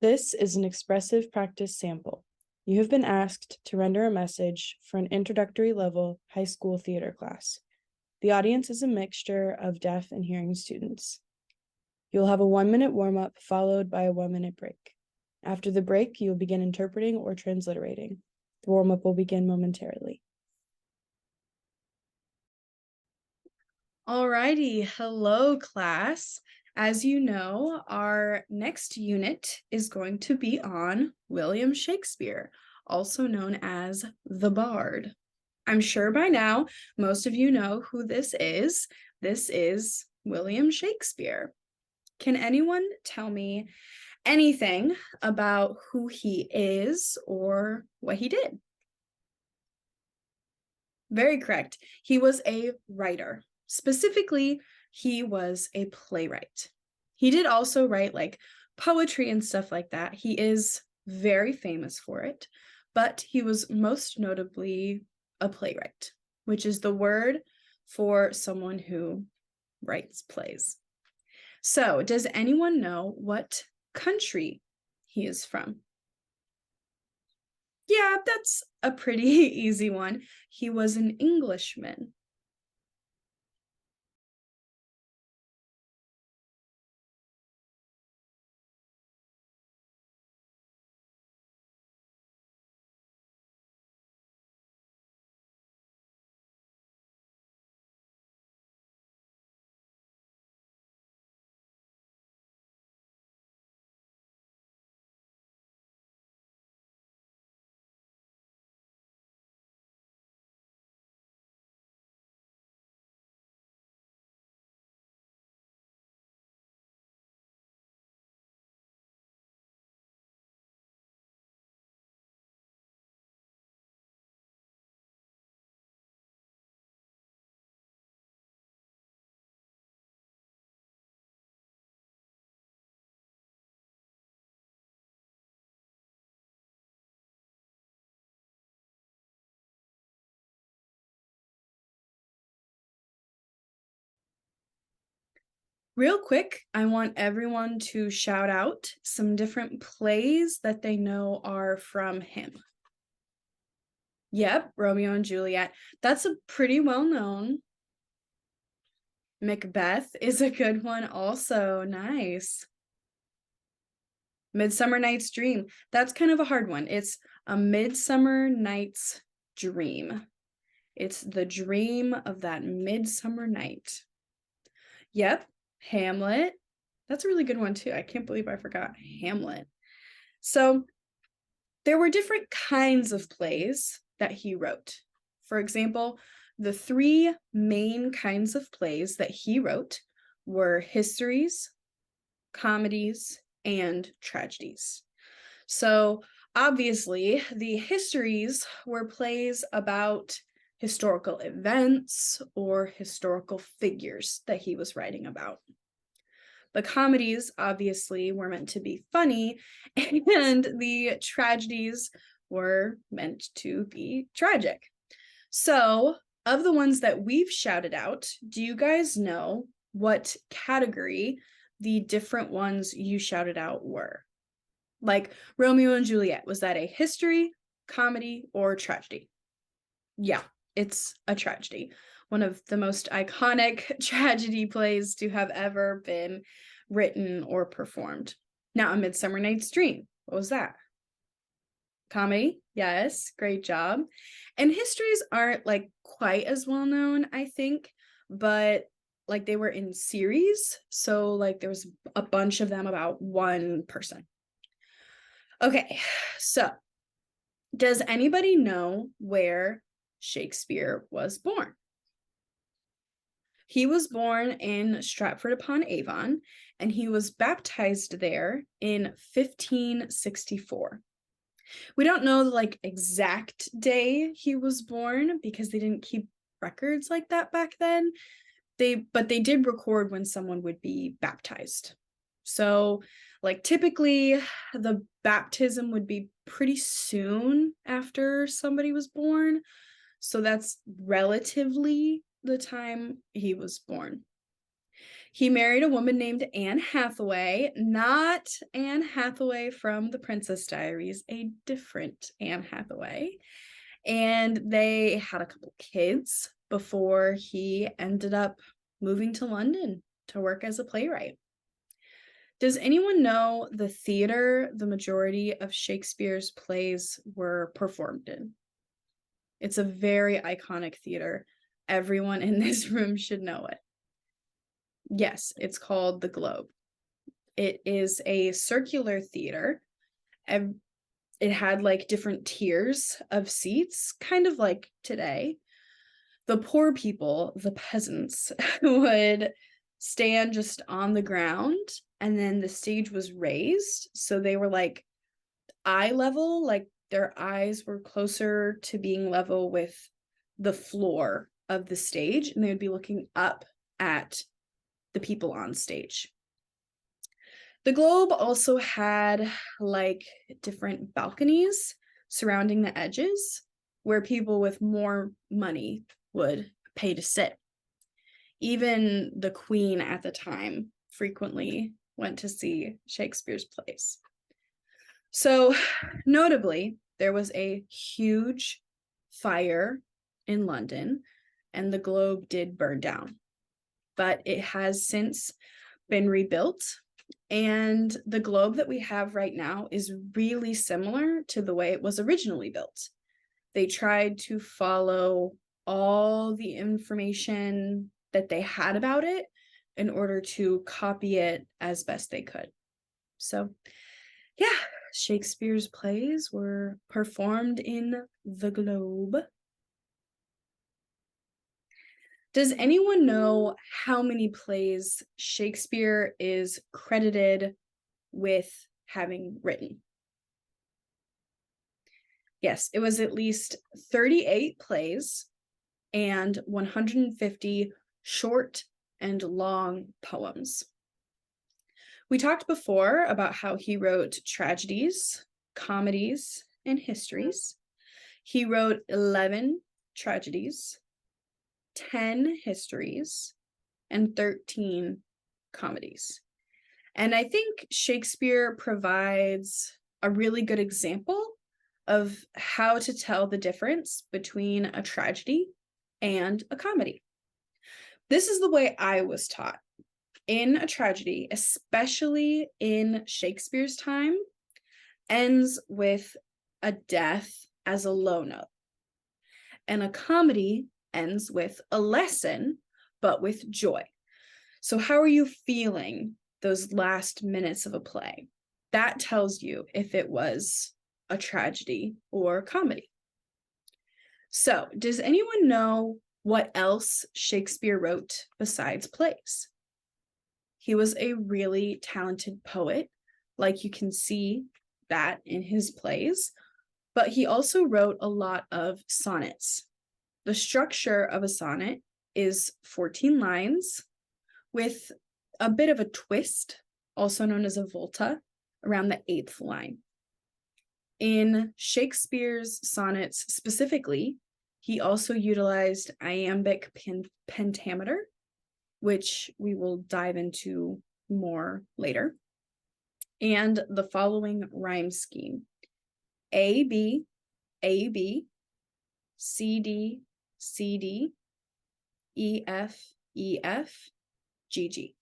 This is an expressive practice sample. You have been asked to render a message for an introductory level high school theater class. The audience is a mixture of deaf and hearing students. You'll have a 1-minute warm-up followed by a 1-minute break. After the break, you'll begin interpreting or transliterating. The warm-up will begin momentarily. Alrighty, hello class. As you know, our next unit is going to be on William Shakespeare, also known as the Bard. I'm sure by now most of you know who this is. This is William Shakespeare. Can anyone tell me anything about who he is or what he did? Very correct. He was a writer. Specifically, he was a playwright. He did also write like poetry and stuff like that. He is very famous for it, but he was most notably a playwright, which is the word for someone who writes plays. So, does anyone know what country he is from? Yeah, that's a pretty easy one. He was an Englishman. Real quick, I want everyone to shout out some different plays that they know are from him. Yep, Romeo and Juliet. That's a pretty well known. Macbeth is a good one also. Nice. Midsummer Night's Dream. That's kind of a hard one. It's A Midsummer Night's Dream. It's the dream of that midsummer night. Yep, Hamlet. That's a really good one too. I can't believe I forgot Hamlet. So there were different kinds of plays that he wrote. For example, the 3 main kinds of plays that he wrote were histories, comedies, and tragedies. So obviously, the histories were plays about historical events or historical figures that he was writing about. The comedies obviously were meant to be funny, and the tragedies were meant to be tragic. So, of the ones that we've shouted out, do you guys know what category the different ones you shouted out were? Like Romeo and Juliet, was that a history, comedy, or tragedy? Yeah, it's a tragedy. One of the most iconic tragedy plays to have ever been written or performed. Now, A Midsummer Night's Dream. What was that? Comedy? Yes, great job. And histories aren't like quite as well known, I think, but like they were in series. So like there was a bunch of them about one person. Okay, so does anybody know where Shakespeare was born? He was born in Stratford-upon-Avon, and he was baptized there in 1564. We don't know the like exact day he was born because they didn't keep records like that back then. But they did record when someone would be baptized. So, like typically the baptism would be pretty soon after somebody was born. So that's relatively the time he was born. He married a woman named Anne Hathaway, not Anne Hathaway from The Princess Diaries, a different Anne Hathaway. And they had a couple kids before he ended up moving to London to work as a playwright. Does anyone know the theater the majority of Shakespeare's plays were performed in? It's a very iconic theater. Everyone in this room should know it. Yes, it's called the Globe. It is a circular theater. It had like different tiers of seats, kind of like today. The poor people, the peasants, would stand just on the ground, and then the stage was raised. So they were like eye level, like their eyes were closer to being level with the floor of the stage, and they would be looking up at the people on stage. The Globe also had like different balconies surrounding the edges where people with more money would pay to sit. Even the Queen at the time frequently went to see Shakespeare's plays. So, notably, there was a huge fire in London, and the Globe did burn down. But it has since been rebuilt, and the Globe that we have right now is really similar to the way it was originally built. They tried to follow all the information that they had about it in order to copy it as best they could. So, yeah, Shakespeare's plays were performed in the Globe. Does anyone know how many plays Shakespeare is credited with having written? Yes, it was at least 38 plays and 150 short and long poems. We talked before about how he wrote tragedies, comedies, and histories. He wrote 11 tragedies, 10 histories, and 13 comedies. And I think Shakespeare provides a really good example of how to tell the difference between a tragedy and a comedy. This is the way I was taught. In a tragedy, especially in Shakespeare's time, ends with a death as a low note. And a comedy ends with a lesson, but with joy. So how are you feeling those last minutes of a play? That tells you if it was a tragedy or a comedy. So, does anyone know what else Shakespeare wrote besides plays? He was a really talented poet, like you can see that in his plays, but he also wrote a lot of sonnets. The structure of a sonnet is 14 lines with a bit of a twist, also known as a volta, around the 8th line. In Shakespeare's sonnets specifically, he also utilized iambic pentameter, which we will dive into more later, and the following rhyme scheme: A, B, A, B, C, D, C, D, E, F, E, F, G, G.